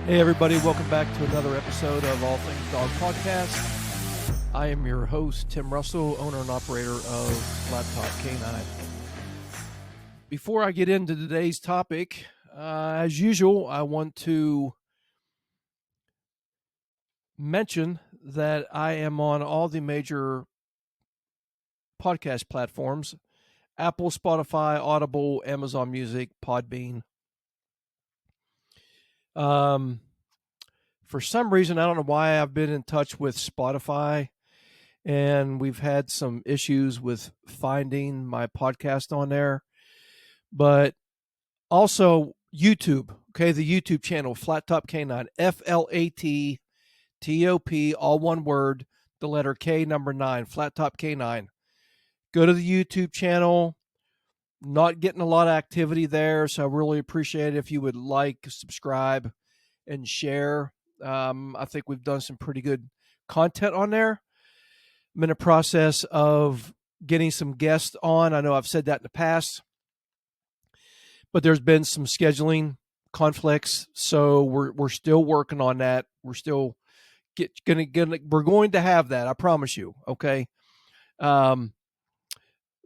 Hey everybody, welcome back to another episode of All Things Dog Podcast. I am your host, Tim Russell, owner and operator of FlatTop K9. Before I get into today's topic, as usual, I want to mention that I am on all the major podcast platforms: Apple, Spotify, Audible, Amazon Music, Podbean. For some reason, I don't know why, I've been in touch with Spotify, and we've had some issues with finding my podcast on there. But also YouTube, okay, the YouTube channel, FlatTop K9, FlatTop, all one word, the letter K, number 9, FlatTop K9. Go to the YouTube channel. Not getting a lot of activity there, so I really appreciate it if you would like, subscribe, and share. I think we've done some pretty good content on there. I'm in a process of getting some guests on. I know I've said that in the past, but there's been some scheduling conflicts, so we're still working on that. We're still we're going to have that, I promise you. Okay.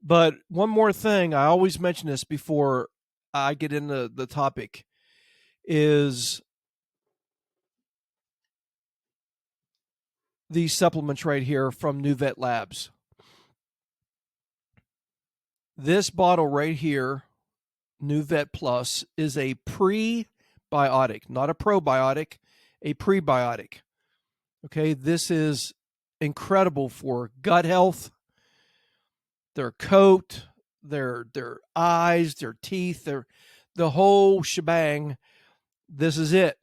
But one more thing, I always mention this before I get into the topic, is these supplements right here from New Vet Labs. This bottle right here, New Vet Plus, is a prebiotic, not a probiotic, a prebiotic. Okay, this is incredible for gut health, their coat, their eyes, their teeth, the whole shebang. This is it.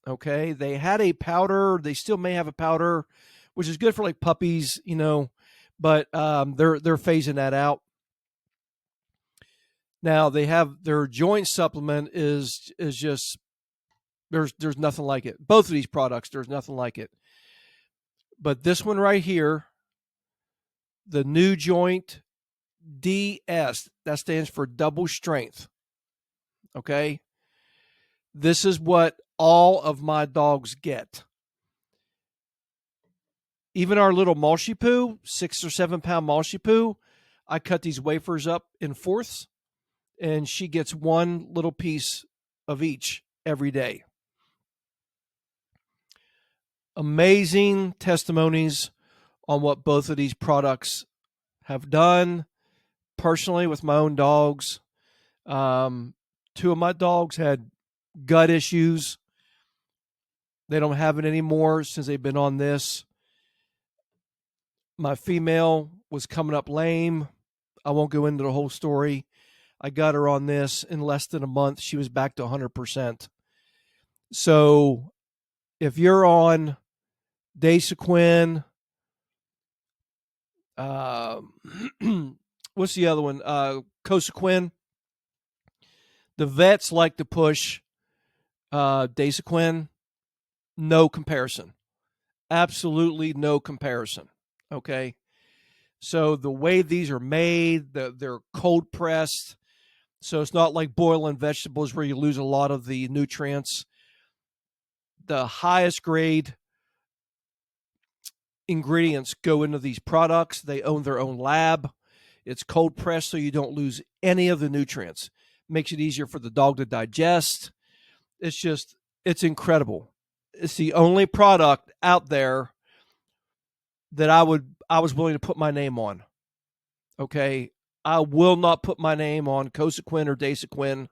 Okay, they had a powder. They still may have a powder, which is good for like puppies, but they're phasing that out. Now they have their joint supplement is just there's nothing like it. Both of these products, there's nothing like it. But this one right here, the New Joint DS, that stands for double strength. Okay, this is what all of my dogs get. Even our little Malshipoo, 6 or 7 pound Malshipoo, I cut these wafers up in fourths, and she gets one little piece of each every day. Amazing testimonies on what both of these products have done. Personally, with my own dogs, 2 of my dogs had gut issues. They don't have it anymore since they've been on this. My female was coming up lame. I won't go into the whole story. I got her on this in less than a month. She was back to 100%. So if you're on Dasequin, what's the other one? Cosequin. The vets like to push Dasequin. No comparison. Absolutely no comparison. Okay. So the way these are made, they're cold pressed. So it's not like boiling vegetables where you lose a lot of the nutrients. The highest grade ingredients go into these products. They own their own lab. It's cold pressed so you don't lose any of the nutrients. Makes it easier for the dog to digest. It's incredible. It's the only product out there that I was willing to put my name on. Okay. I will not put my name on Cosequin or Dasequin.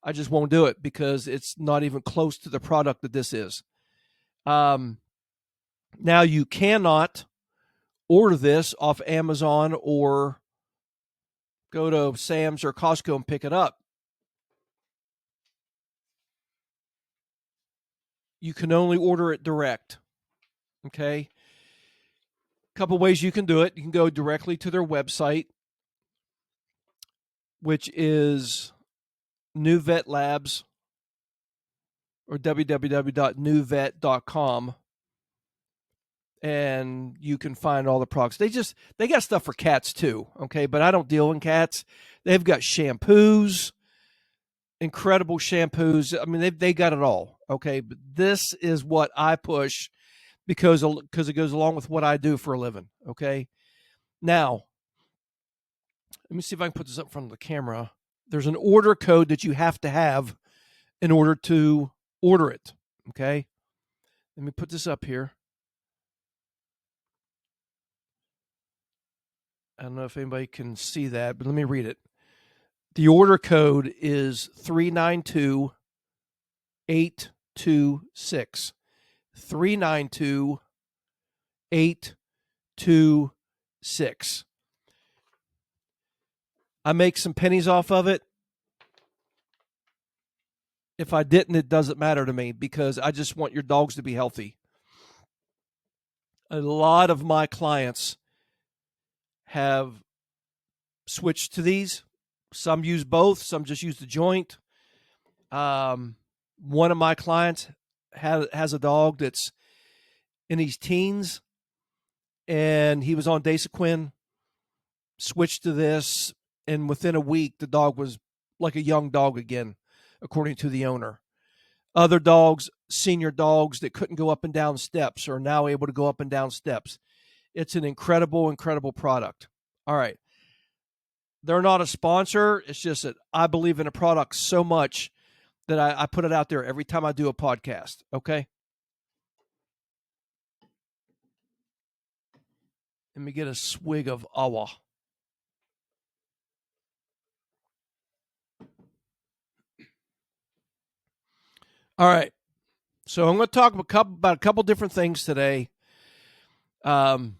I just won't do it because it's not even close to the product that this is. Now you cannot order this off Amazon or go to Sam's or Costco and pick it up. You can only order it direct. Okay. A couple ways you can do it. You can go directly to their website, which is New Vet Labs, or www.newvet.com, and you can find all the products. They got stuff for cats too, okay? But I don't deal in cats. They've got shampoos, incredible shampoos. I mean, they got it all, Okay, but this is what I push because it goes along with what I do for a living. Okay, now let me see if I can put this up in front of the camera. There's an order code that you have to have in order to order it. Okay, let me put this up here. I don't know if anybody can see that, but let me read it. The order code is 392826. 392826. I make some pennies off of it. If I didn't, it doesn't matter to me because I just want your dogs to be healthy. A lot of my clients have switched to these. Some use both, some just use the joint. One of my clients has a dog that's in his teens, and he was on Dasequin, switched to this, and within a week, the dog was like a young dog again, according to the owner. Other dogs, senior dogs that couldn't go up and down steps, are now able to go up and down steps. It's an incredible, incredible product. All right. They're not a sponsor. It's just that I believe in a product so much that I put it out there every time I do a podcast. Okay. Let me get a swig of awa. All right. So I'm going to talk about a couple different things today. The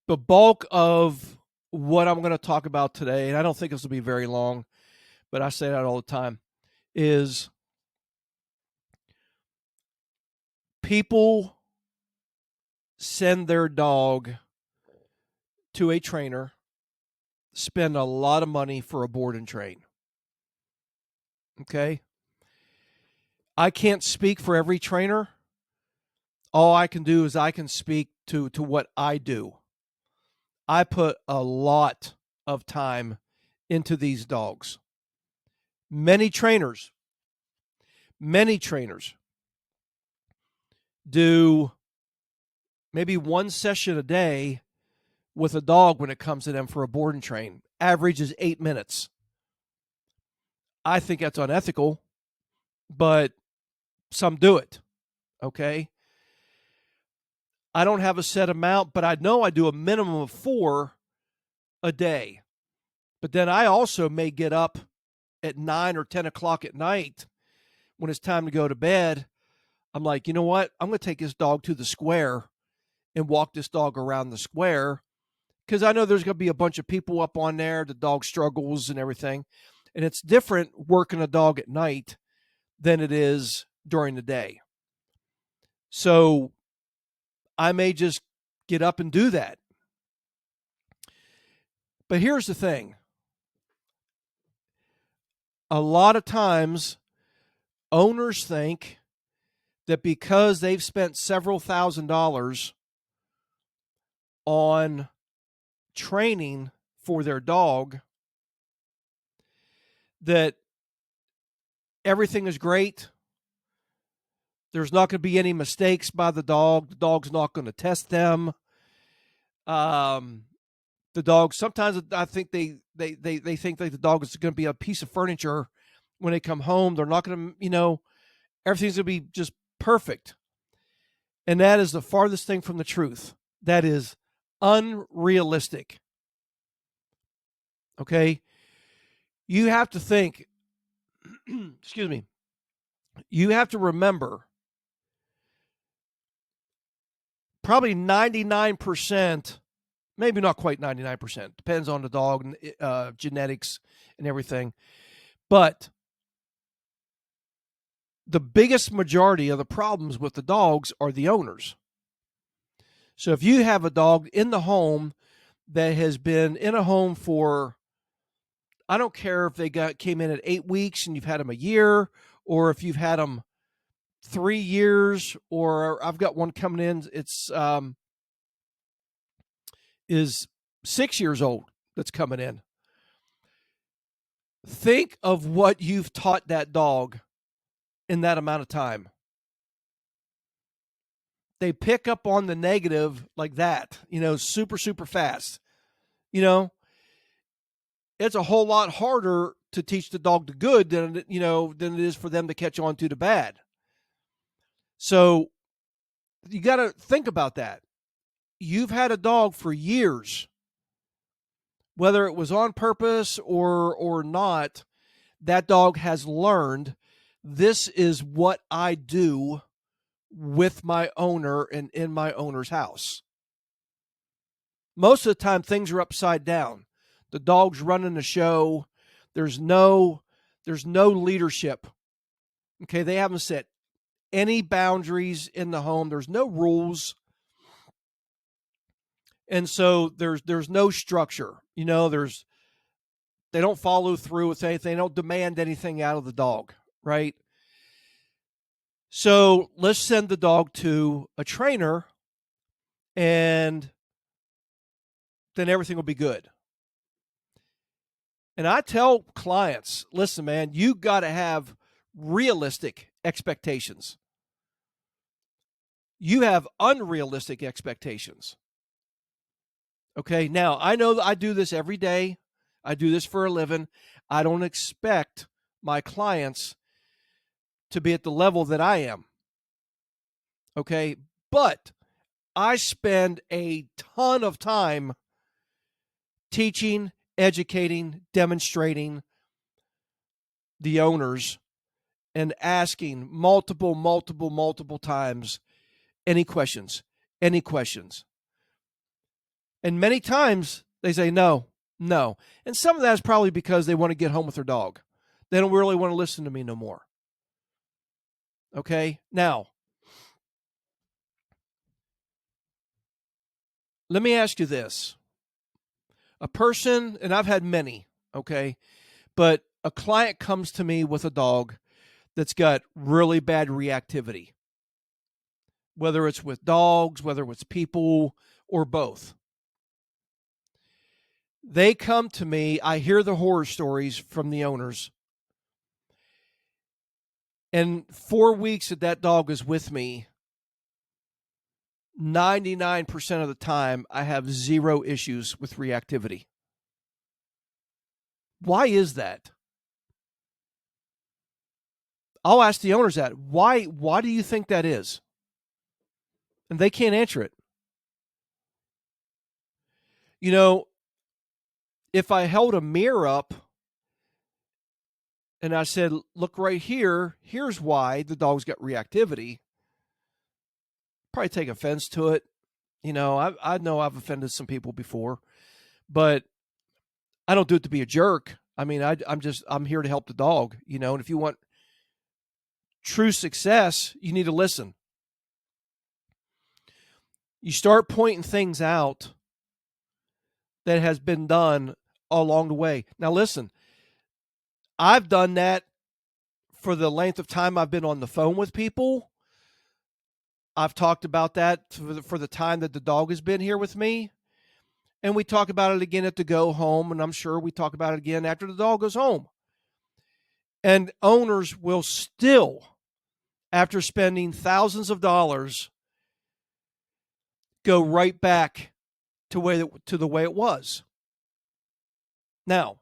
bulk of what I'm going to talk about today, and I don't think this will be very long, but I say that all the time, is people send their dog to a trainer, spend a lot of money for a board and train. Okay. I can't speak for every trainer. All I can do is I can speak to what I do. I put a lot of time into these dogs. Many trainers do maybe one session a day with a dog when it comes to them for a board and train. Average is 8 minutes. I think that's unethical, but some do it. Okay. I don't have a set amount, but I know I do a minimum of 4 a day. But then I also may get up at 9 or 10 o'clock at night when it's time to go to bed. I'm like, you know what? I'm going to take this dog to the square and walk this dog around the square because I know there's going to be a bunch of people up on there. The dog struggles and everything. And it's different working a dog at night than it is during the day. So I may just get up and do that. But here's the thing. A lot of times, owners think that because they've spent several $1,000s on training for their dog, that everything is great. There's not going to be any mistakes by the dog. The dog's not going to test them. The dog, sometimes I think they think that the dog is going to be a piece of furniture when they come home. They're not going to, everything's going to be just perfect. And that is the farthest thing from the truth. That is unrealistic. Okay? You have to think, excuse me, you have to remember probably 99%, maybe not quite 99%, depends on the dog and genetics and everything. But the biggest majority of the problems with the dogs are the owners. So if you have a dog in the home that has been in a home for, I don't care if they came in at 8 weeks and you've had them a year, or if you've had them 3 years, or I've got one coming in, it's is 6 years old that's coming in. Think of what you've taught that dog in that amount of time. They pick up on the negative like that, super, super fast. You know, it's a whole lot harder to teach the dog the good than it is for them to catch on to the bad. So you got to think about that. You've had a dog for years, whether it was on purpose or not. That dog has learned this is what I do with my owner and in my owner's house. Most of the time, things are upside down. The dog's running the show. There's no leadership. Okay, they haven't set any boundaries in the home. There's no rules, and so there's no structure. They don't follow through with anything. They don't demand anything out of the dog, right? So let's send the dog to a trainer, and then everything will be good. And I tell clients, listen, man, you got to have realistic expectations. You have unrealistic expectations. Okay, now I know that I do this every day. I do this for a living. I don't expect my clients to be at the level that I am. Okay, but I spend a ton of time teaching, educating, demonstrating the owners and asking multiple times, any questions. And many times they say no. And some of that is probably because they want to get home with their dog. They don't really want to listen to me no more. Okay, now, let me ask you this. A person, and I've had many, okay, but a client comes to me with a dog that's got really bad reactivity, whether it's with dogs, whether it's people, or both. They come to me, I hear the horror stories from the owners. And 4 weeks that dog is with me, 99% of the time, I have zero issues with reactivity. Why is that? I'll ask the owners that. Why do you think that is? And they can't answer it. If I held a mirror up and I said, look right here, here's why the dog's got reactivity, probably take offense to it. I know I've offended some people before, but I don't do it to be a jerk. I mean, I'm here to help the dog, and if you want true success, you need to listen. You start pointing things out that has been done along the way. Now, listen, I've done that for the length of time I've been on the phone with people. I've talked about that for the time that the dog has been here with me. And we talk about it again at the go home, and I'm sure we talk about it again after the dog goes home. And owners will still, after spending thousands of dollars, go right back to the way it was. Now,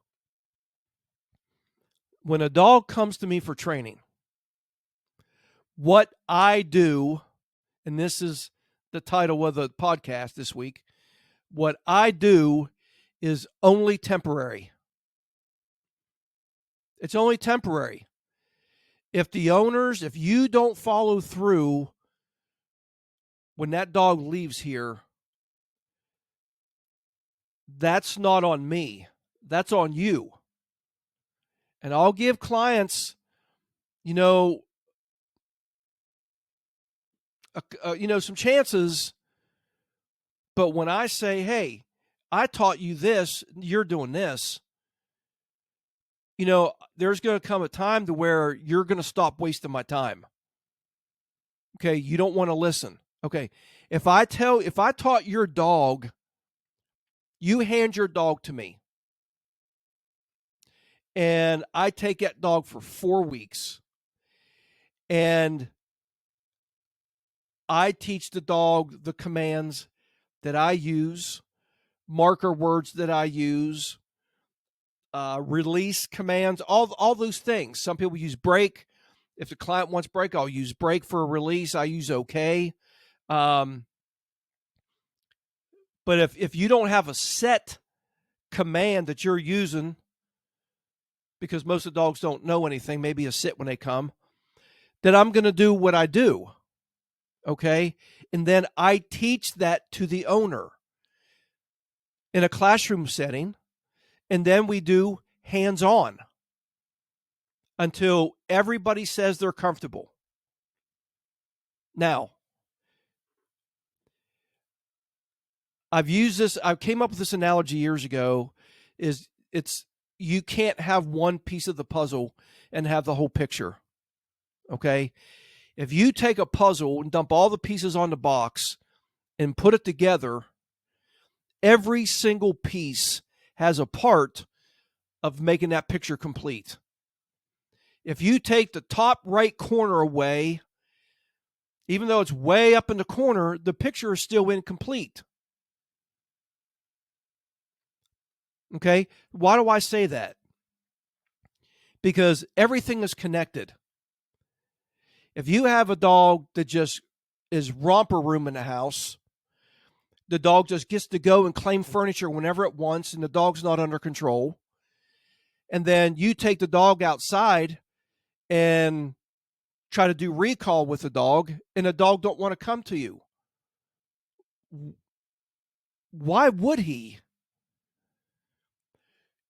when a dog comes to me for training, what I do, and this is the title of the podcast this week, what I do is only temporary. It's only temporary. If you don't follow through when that dog leaves here, that's not on me. That's on you. And I'll give clients, some chances. But when I say, hey, I taught you this, you're doing this, there's going to come a time to where you're going to stop wasting my time. Okay, you don't want to listen. Okay, if I taught your dog, you hand your dog to me, and I take that dog for 4 weeks, And I teach the dog the commands that I use, marker words that I use, release commands, all those things. Some people use break. If the client wants break, I'll use break for a release. I use okay. But if you don't have a set command that you're using, because most of the dogs don't know anything, maybe a sit when they come, then I'm going to do what I do. Okay. And then I teach that to the owner in a classroom setting. And then we do hands on until everybody says they're comfortable. Now, I came up with this analogy years ago, you can't have one piece of the puzzle and have the whole picture. Okay? If you take a puzzle and dump all the pieces on the box and put it together, every single piece has a part of making that picture complete. If you take the top right corner away, even though it's way up in the corner, the picture is still incomplete. Okay? Why do I say that? Because everything is connected. If you have a dog that just is romper room in the house, the dog just gets to go and claim furniture whenever it wants, and the dog's not under control. And then you take the dog outside and try to do recall with the dog, and the dog don't want to come to you. Why would he?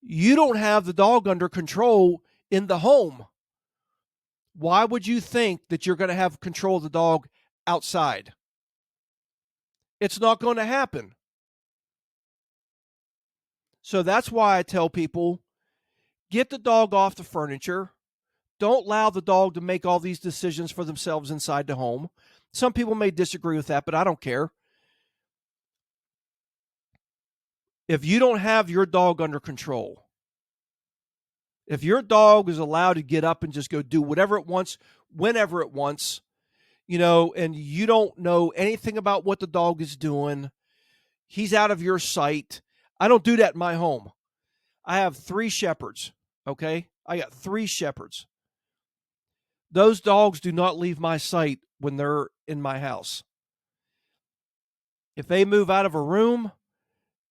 You don't have the dog under control in the home. Why would you think that you're going to have control of the dog outside? It's not going to happen. So that's why I tell people, get the dog off the furniture. Don't allow the dog to make all these decisions for themselves inside the home. Some people may disagree with that, but I don't care. If you don't have your dog under control, if your dog is allowed to get up and just go do whatever it wants, whenever it wants, and you don't know anything about what the dog is doing, he's out of your sight. I don't do that in my home. I have 3 shepherds, okay? I got 3 shepherds. Those dogs do not leave my sight when they're in my house. If they move out of a room,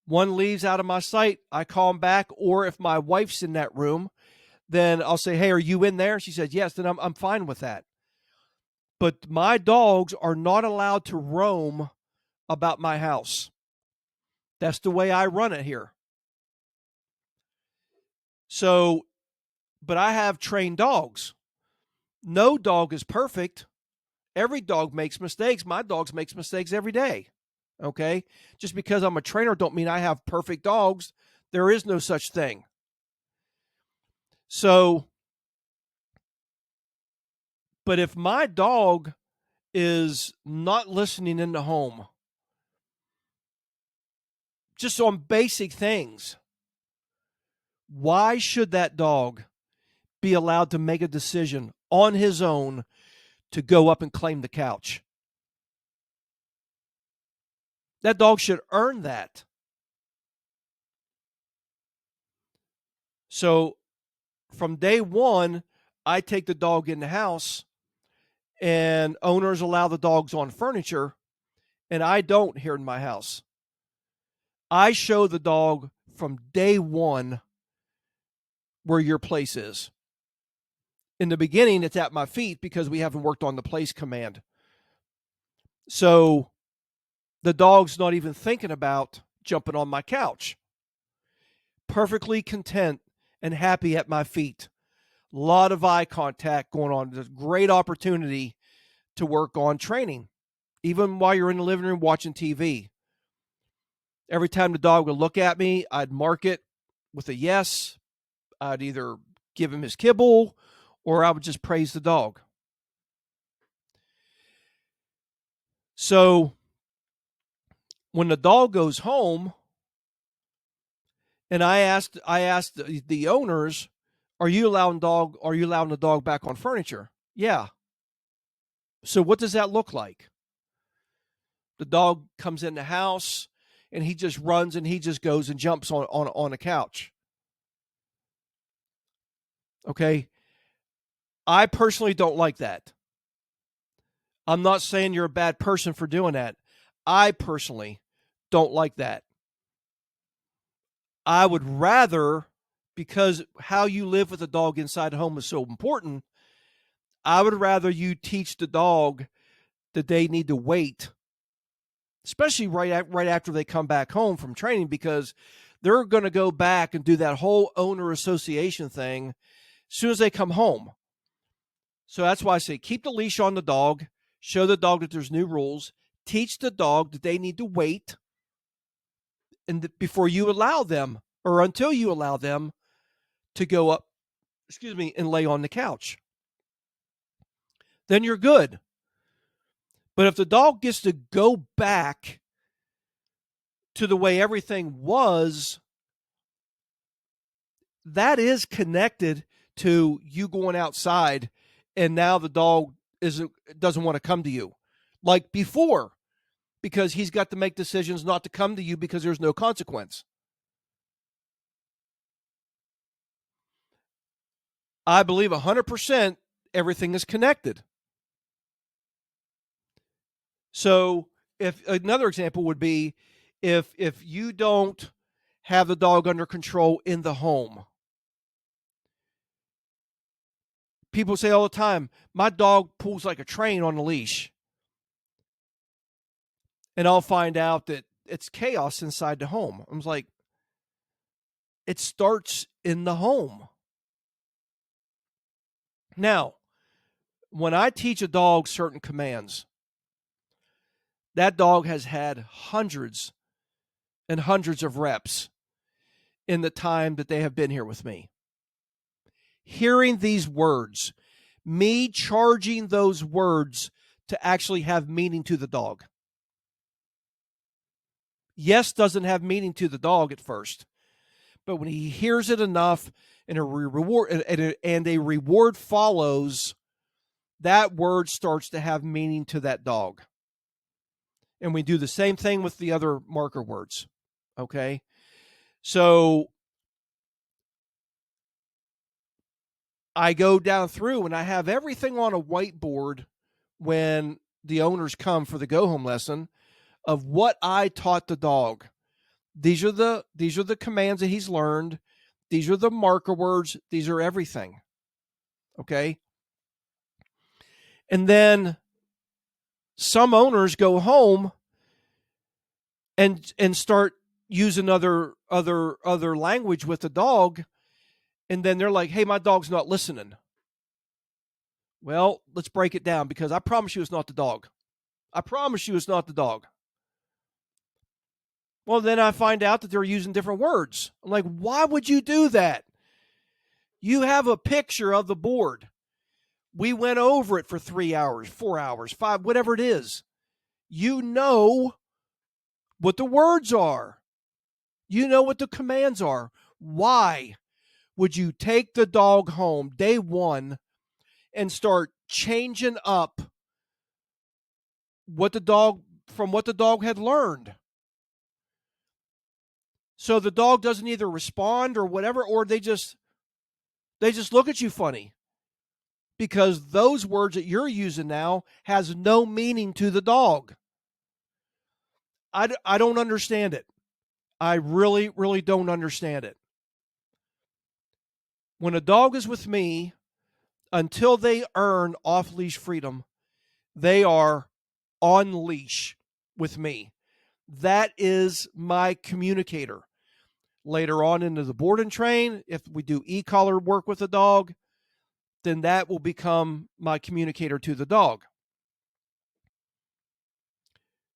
one leaves out of my sight, I call them back. Or if my wife's in that room, then I'll say, hey, are you in there? She says, yes, then I'm fine with that. But my dogs are not allowed to roam about my house. That's the way I run it here. So, but I have trained dogs. No dog is perfect. Every dog makes mistakes. My dogs makes mistakes every day. Okay? Just because I'm a trainer don't mean I have perfect dogs. There is no such thing. So, but if my dog is not listening in the home, just on basic things, why should that dog be allowed to make a decision on his own to go up and claim the couch? That dog should earn that. So from day one, I take the dog in the house, and owners allow the dogs on furniture, and I don't here in my house. I show the dog from day one where your place is. In the beginning, it's at my feet because we haven't worked on the place command. So the dog's not even thinking about jumping on my couch. Perfectly content and happy at my feet. A lot of eye contact going on. There's a great opportunity to work on training, even while you're in the living room watching TV. Every time the dog would look at me, I'd mark it with a yes. I'd either give him his kibble or I would just praise the dog. So when the dog goes home, and I asked the owners, are you allowing the dog back on furniture? Yeah. So what does that look like? The dog comes in the house and he just runs and he just goes and jumps on a couch. Okay. I personally don't like that. I'm not saying you're a bad person for doing that. I personally don't like that. I would rather, because how you live with a dog inside the home is so important, I would rather you teach the dog that they need to wait, especially right after they come back home from training, because they're going to go back and do that whole owner association thing as soon as they come home. So that's why I say keep the leash on the dog, show the dog that there's new rules, teach the dog that they need to wait and before you allow them or until you allow them to go up, and lay on the couch. Then you're good. But if the dog gets to go back to the way everything was, that is connected to you going outside and now the dog doesn't want to come to you like before, because he's got to make decisions not to come to you because there's no consequence. I believe 100% everything is connected. So if another example would be if you don't have the dog under control in the home. People say all the time, my dog pulls like a train on a leash. And I'll find out that it's chaos inside the home. I was like, it starts in the home. Now, when I teach a dog certain commands, that dog has had hundreds and hundreds of reps in the time that they have been here with me. Hearing these words, me charging those words to actually have meaning to the dog. Yes doesn't have meaning to the dog at first, but when he hears it enough and a reward follows, that word starts to have meaning to that dog. And we do the same thing with the other marker words. Okay. So I go down through and I have everything on a whiteboard when the owners come for the go home lesson of what I taught the dog. These are the commands that he's learned. These are the marker words. These are everything. Okay. And then some owners go home and start using other language with the dog, and then they're like, hey, my dog's not listening. Well, let's break it down, because I promise you it's not the dog. I promise you it's not the dog. Well, then I find out that they're using different words. I'm like, why would you do that? You have a picture of the board. We went over it for 3 hours, 4 hours, 5, whatever it is. You know what the words are. You know what the commands are. Why would you take the dog home day one and start changing up what the dog had learned? So the dog doesn't either respond or whatever, or they just look at you funny, because those words that you're using now has no meaning to the dog. I don't understand it. I really, really don't understand it. When a dog is with me, until they earn off-leash freedom, they are on leash with me. That is my communicator. Later on into the board and train, if we do e-collar work with a dog, then that will become my communicator to the dog.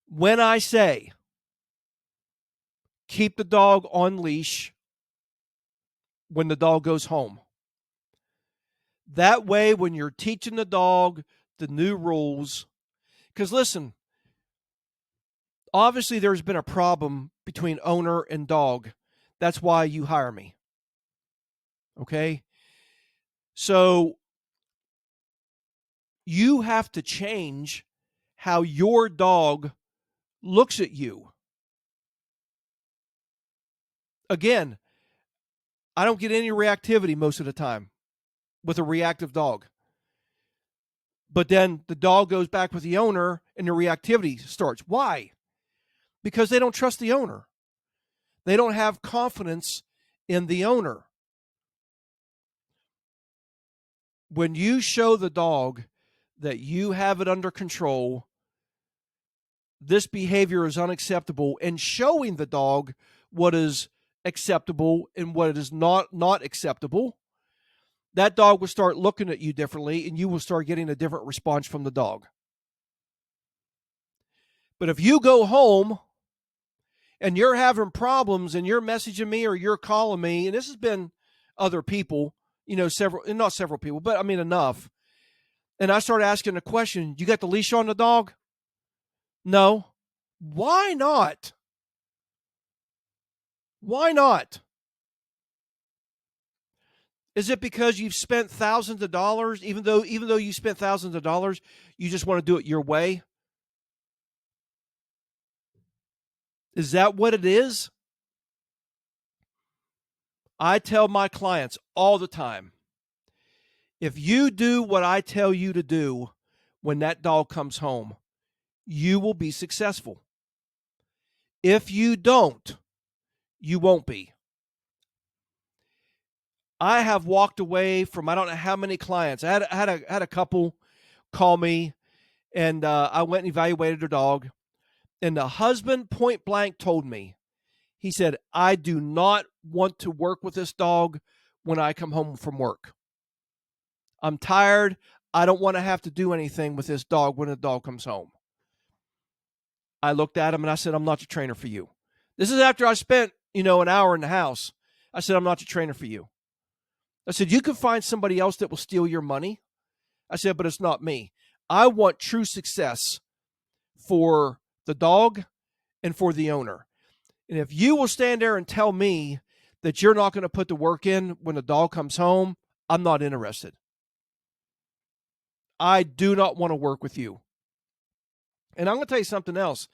When I say keep the dog on leash when the dog goes home, that way when you're teaching the dog the new rules, because listen, obviously there's been a problem between owner and dog. That's why you hire me. Okay? So You have to change how your dog looks at you. Again, I don't get any reactivity most of the time with a reactive dog. But then the dog goes back with the owner and the reactivity starts. Why? Because they don't trust the owner. They don't have confidence in the owner. When you show the dog that you have it under control, this behavior is unacceptable, and showing the dog what is acceptable and what is not acceptable, that dog will start looking at you differently, and you will start getting a different response from the dog. But if you go home and you're having problems and you're messaging me or you're calling me, and this has been other people, not several people, but I mean enough. And I start asking a question, you got the leash on the dog? No. Why not? Why not? Is it because you've spent thousands of dollars, even though you spent thousands of dollars, you just want to do it your way? Is that what it is? I tell my clients all the time, if you do what I tell you to do when that dog comes home, you will be successful. If you don't, you won't be. I have walked away from I don't know how many clients. I had a couple call me, and I went and evaluated their dog. And the husband point blank told me, he said, I do not want to work with this dog when I come home from work. I'm tired. I don't want to have to do anything with this dog when the dog comes home. I looked at him and I said, I'm not your trainer for you. This is after I spent, an hour in the house. I said, I'm not your trainer for you. I said, you can find somebody else that will steal your money. I said, but it's not me. I want true success for the dog and for the owner. And if you will stand there and tell me that you're not going to put the work in when the dog comes home, I'm not interested. I do not want to work with you. And I'm going to tell you something else.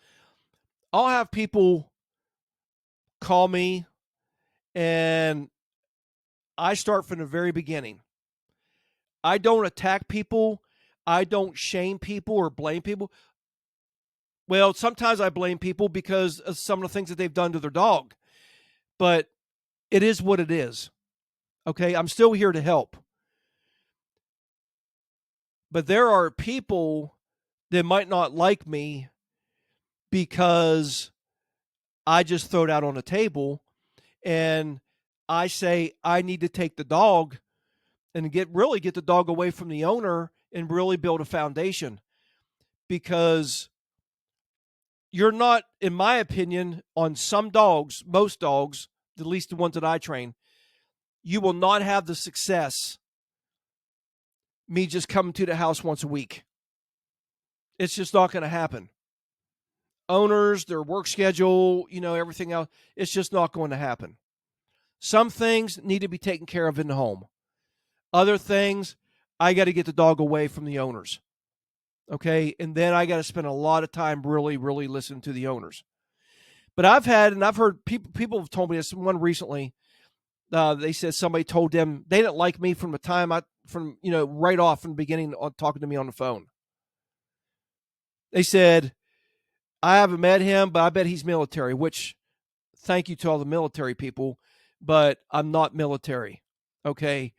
I'll have people call me, and I start from the very beginning. I don't attack people. I don't shame people or blame people. Well, sometimes I blame people because of some of the things that they've done to their dog. But it is what it is. Okay, I'm still here to help. But there are people that might not like me because I just throw it out on the table and I say I need to take the dog and get the dog away from the owner and really build a foundation, because you're not, in my opinion, on some dogs, most dogs, at least the ones that I train, you will not have the success me just coming to the house once a week. It's just not going to happen. Owners, their work schedule, everything else, it's just not going to happen. Some things need to be taken care of in the home. Other things, I got to get the dog away from the owners. Okay, and then I got to spend a lot of time really, really listening to the owners. But I've heard people have told me this. One recently, they said somebody told them they didn't like me from the time right off from the beginning talking to me on the phone. They said, I haven't met him, but I bet he's military, which thank you to all the military people, but I'm not military. Okay,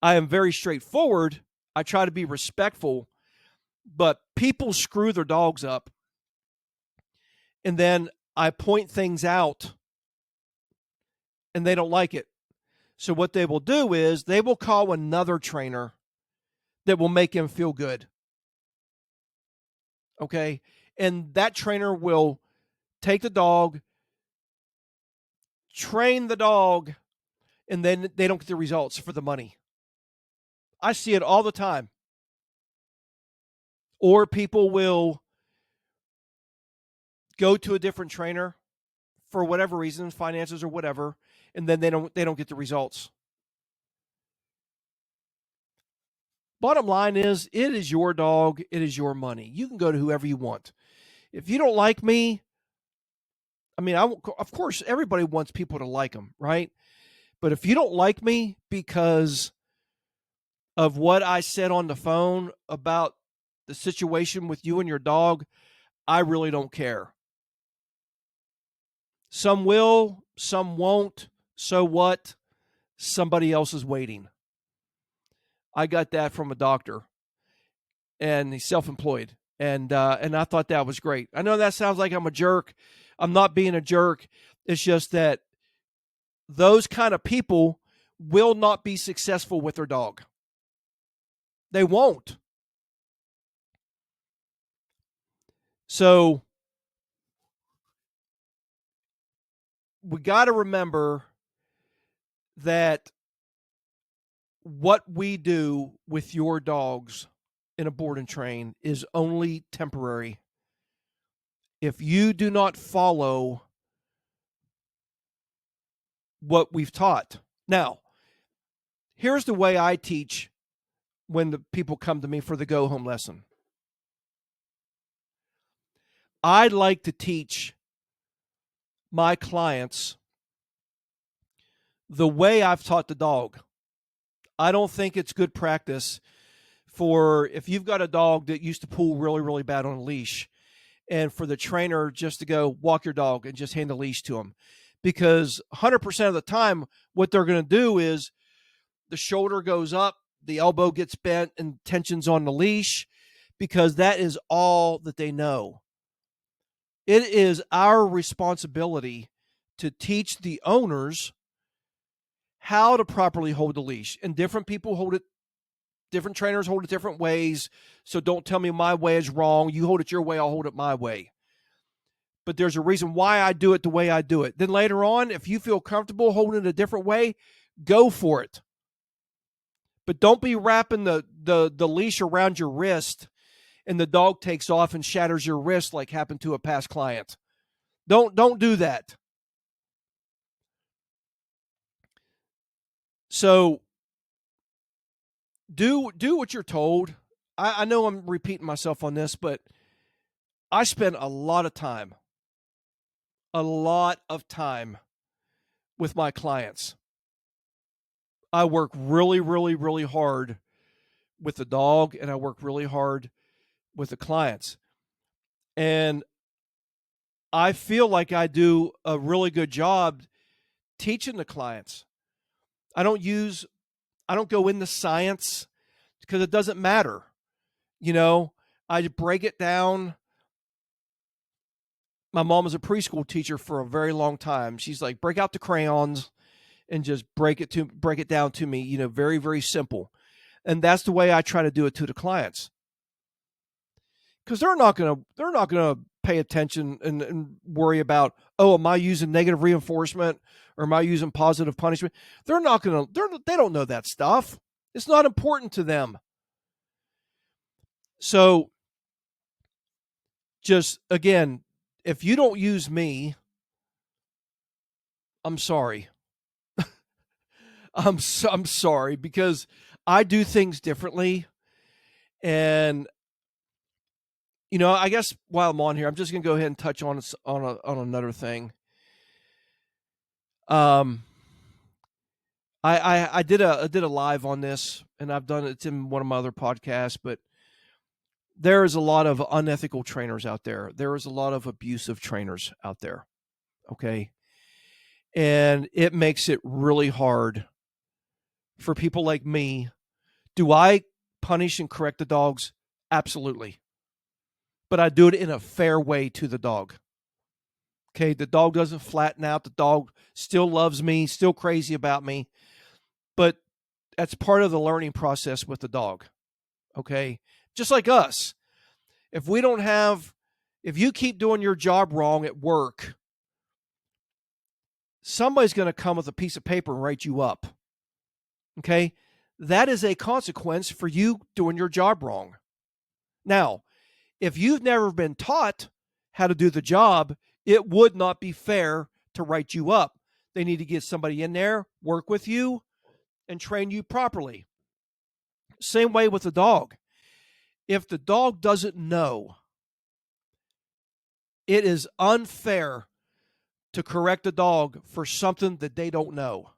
I am very straightforward. I try to be respectful, but people screw their dogs up. And then I point things out and they don't like it. So what they will do is they will call another trainer that will make him feel good. Okay. And that trainer will take the dog, train the dog, and then they don't get the results for the money. I see it all the time. Or people will go to a different trainer for whatever reason, finances or whatever, and then they don't get the results. Bottom line is, it is your dog. It is your money. You can go to whoever you want. If you don't like me, I mean, of course, everybody wants people to like them, right? But if you don't like me because of what I said on the phone about the situation with you and your dog, I really don't care. Some will, some won't. So what? Somebody else is waiting. I got that from a doctor, and he's self-employed, and I thought that was great. I know that sounds like I'm a jerk. I'm not being a jerk. It's just that those kind of people will not be successful with their dog. They won't. So we got to remember that what we do with your dogs in a board and train is only temporary. If you do not follow what we've taught. Now, here's the way I teach when the people come to me for the go home lesson. I like to teach my clients the way I've taught the dog. I don't think it's good practice for if you've got a dog that used to pull really, really bad on a leash, and for the trainer just to go walk your dog and just hand the leash to them. Because 100% of the time, what they're going to do is the shoulder goes up, the elbow gets bent, and tension's on the leash, because that is all that they know. It is our responsibility to teach the owners how to properly hold the leash. And different people hold it, different trainers hold it different ways. So don't tell me my way is wrong. You hold it your way, I'll hold it my way. But there's a reason why I do it the way I do it. Then later on, if you feel comfortable holding it a different way, go for it. But don't be wrapping the leash around your wrist and the dog takes off and shatters your wrist like happened to a past client. Don't do that. So do what you're told. I know I'm repeating myself on this, but I spend a lot of time with my clients. I work really, really, really hard with the dog, and I work really hard with the clients. And I feel like I do a really good job teaching the clients. I don't go into science because it doesn't matter. You know, I break it down. My mom was a preschool teacher for a very long time. She's like, break out the crayons and just break it down to me, very, very simple. And that's the way I try to do it to the clients. Because they're not gonna pay attention and worry about, oh, am I using negative reinforcement or am I using positive punishment? They don't know that stuff. It's not important to them. So just again, if you don't use me, I'm sorry. I'm sorry, because I do things differently. And I guess while I'm on here, I'm just gonna go ahead and touch on another thing. I did a live on this, and I've done it's in one of my other podcasts, but there is a lot of unethical trainers out there. There is a lot of abusive trainers out there. Okay. And it makes it really hard for people like me. Do I punish and correct the dogs? Absolutely. But I do it in a fair way to the dog. Okay. The dog doesn't flatten out. The dog still loves me, still crazy about me. But that's part of the learning process with the dog. Okay. Just like us. If you keep doing your job wrong at work, somebody's going to come with a piece of paper and write you up. Okay. That is a consequence for you doing your job wrong. Now, if you've never been taught how to do the job, it would not be fair to write you up. They need to get somebody in there, work with you, and train you properly. Same way with the dog. If the dog doesn't know, it is unfair to correct the dog for something that they don't know.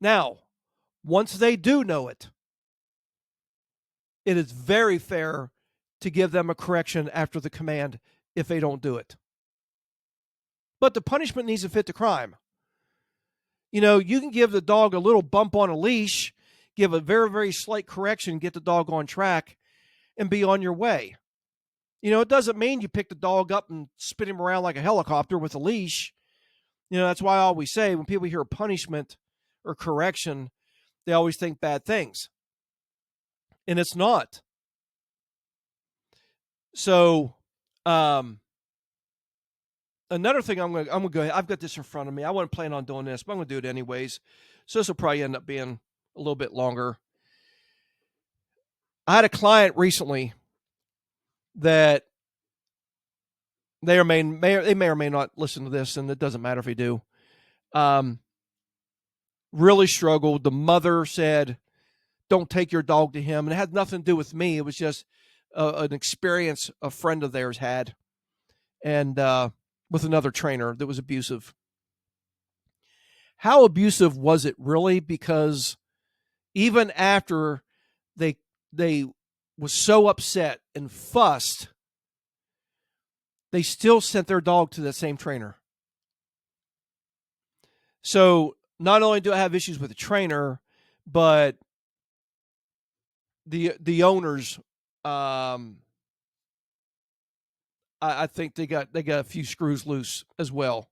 Now, once they do know it, it is very fair to give them a correction after the command if they don't do it. But the punishment needs to fit the crime. You know, you can give the dog a little bump on a leash, give a very, very slight correction, get the dog on track, and be on your way. You know, it doesn't mean you pick the dog up and spin him around like a helicopter with a leash. You know, that's why I always say when people hear punishment or correction, they always think bad things. And it's not. So, another thing I'm gonna go ahead. I've got this in front of me. I wasn't planning on doing this, but I'm gonna do it anyways. So this will probably end up being a little bit longer. I had a client recently that they may or may not listen to this, and it doesn't matter if they do. Really struggled. The mother said, "Don't take your dog to him," and it had nothing to do with me. It was just an experience a friend of theirs had, and with another trainer that was abusive. How abusive was it really? Because even after they was so upset and fussed, they still sent their dog to the same trainer. So not only do I have issues with the trainer, but the owners, I think they got a few screws loose as well.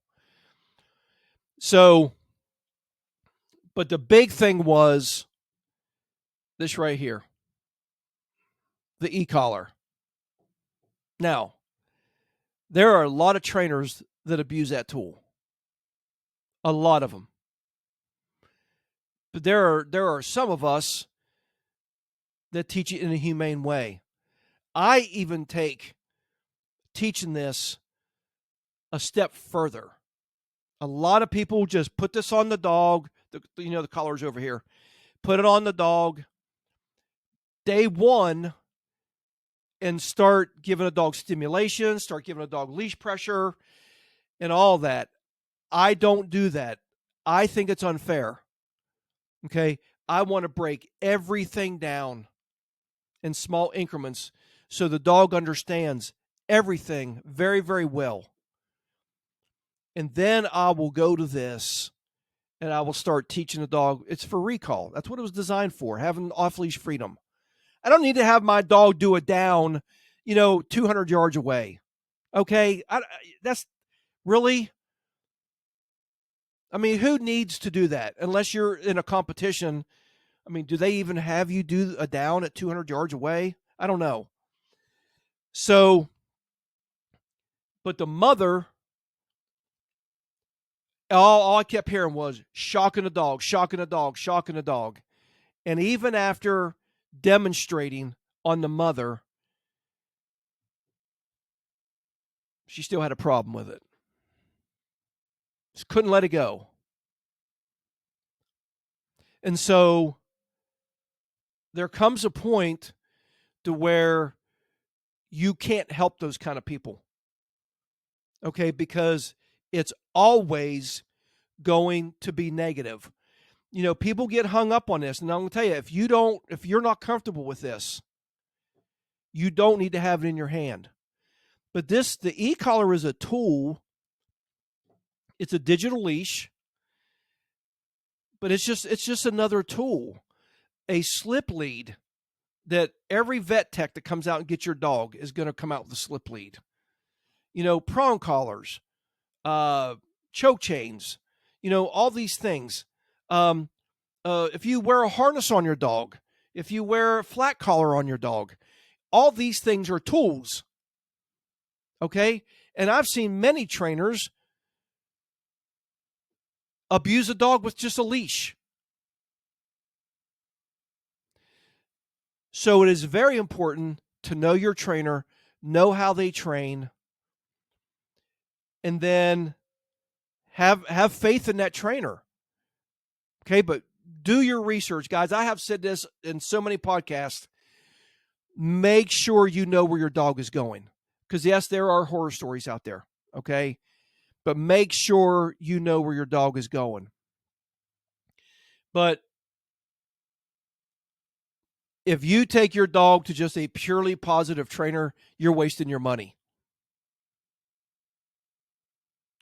So, but the big thing was this right here, the e-collar. Now, there are a lot of trainers that abuse that tool. A lot of them. But there are some of us that teach it in a humane way. I even take teaching this a step further. A lot of people just put this on the dog. The collar's over here. Put it on the dog day one and start giving a dog stimulation, start giving a dog leash pressure and all that. I don't do that. I think it's unfair. Okay? I want to break everything down in small increments so the dog understands everything very, very well. And then I will go to this and I will start teaching the dog. It's for recall. That's what it was designed for, having off-leash freedom. I don't need to have my dog do a down, 200 yards away. Okay? That's really, I mean, who needs to do that? Unless you're in a competition. I mean, do they even have you do a down at 200 yards away? I don't know. So, but the mother, all I kept hearing was shocking the dog, shocking the dog, shocking the dog. And even after demonstrating on the mother, she still had a problem with it. Just couldn't let it go. And so there comes a point to where you can't help those kind of people. Okay, because it's always going to be negative. People get hung up on this, and I'm going to tell you, if you're not comfortable with this, you don't need to have it in your hand. But the e-collar is a tool. It's a digital leash, but it's just another tool. A slip lead that every vet tech that comes out and gets your dog is going to come out with a slip lead. Prong collars, choke chains, all these things. If you wear a harness on your dog, if you wear a flat collar on your dog, all these things are tools. Okay? And I've seen many trainers abuse a dog with just a leash. So it is very important to know your trainer, know how they train, and then have faith in that trainer. Okay, but do your research, guys. I have said this in so many podcasts. Make sure you know where your dog is going. Because, yes, there are horror stories out there, okay? But make sure you know where your dog is going. But if you take your dog to just a purely positive trainer, you're wasting your money.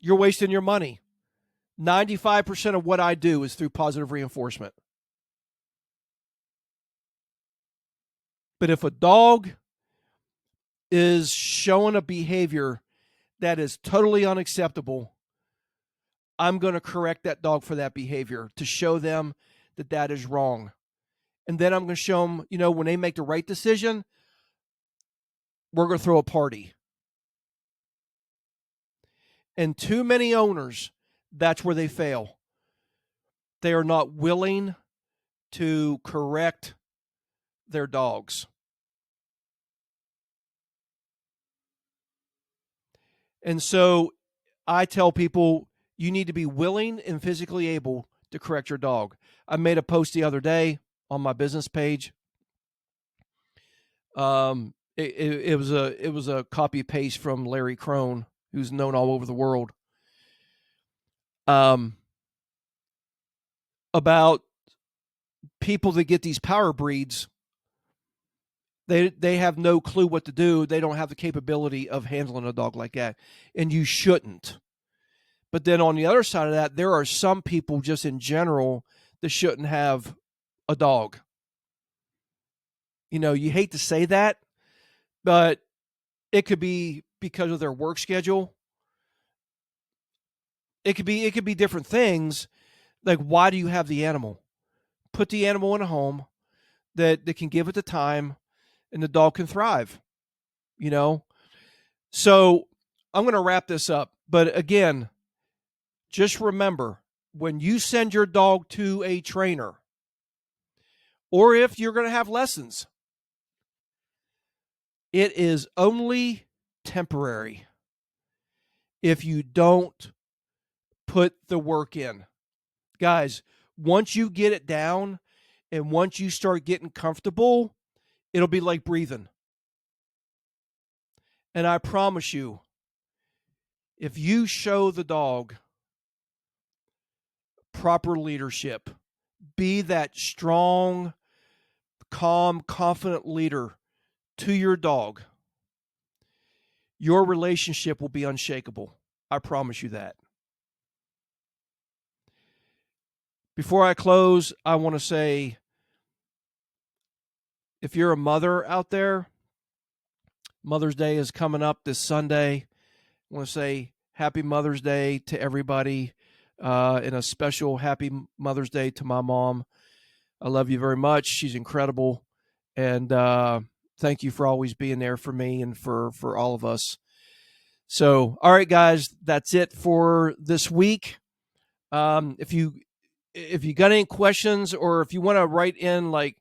You're wasting your money. 95% of what I do is through positive reinforcement. But if a dog is showing a behavior that is totally unacceptable, I'm going to correct that dog for that behavior to show them that that is wrong. And then I'm going to show them, when they make the right decision, we're going to throw a party. And too many owners, that's where they fail. They are not willing to correct their dogs. And so I tell people, you need to be willing and physically able to correct your dog. I made a post the other day on my business page. It was a copy paste from Larry Crone, who's known all over the world. About people that get these power breeds. They have no clue what to do. They don't have the capability of handling a dog like that, and you shouldn't. But then on the other side of that, there are some people just in general that shouldn't have a dog. You hate to say that, but it could be because of their work schedule. It could be different things. Like, why do you have the animal? Put the animal in a home that can give it the time, and the dog can thrive. So I'm going to wrap this up. But again, just remember, when you send your dog to a trainer, or if you're going to have lessons, it is only temporary if you don't put the work in. Guys, once you get it down and once you start getting comfortable, it'll be like breathing. And I promise you, if you show the dog proper leadership, be that strong, calm, confident leader to your dog, your relationship will be unshakable. I promise you that. Before I close, I want to say, if you're a mother out there, Mother's Day is coming up this Sunday. I want to say happy Mother's Day to everybody, and a special happy Mother's Day to my mom. I love you very much. She's incredible. And thank you for always being there for me and for all of us. So, all right, guys, that's it for this week. If you got any questions, or if you want to write in like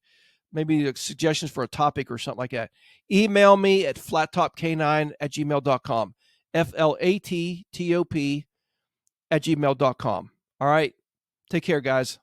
maybe suggestions for a topic or something like that, email me at flattopk9@gmail.com. FLATTOP@gmail.com. All right. Take care, guys.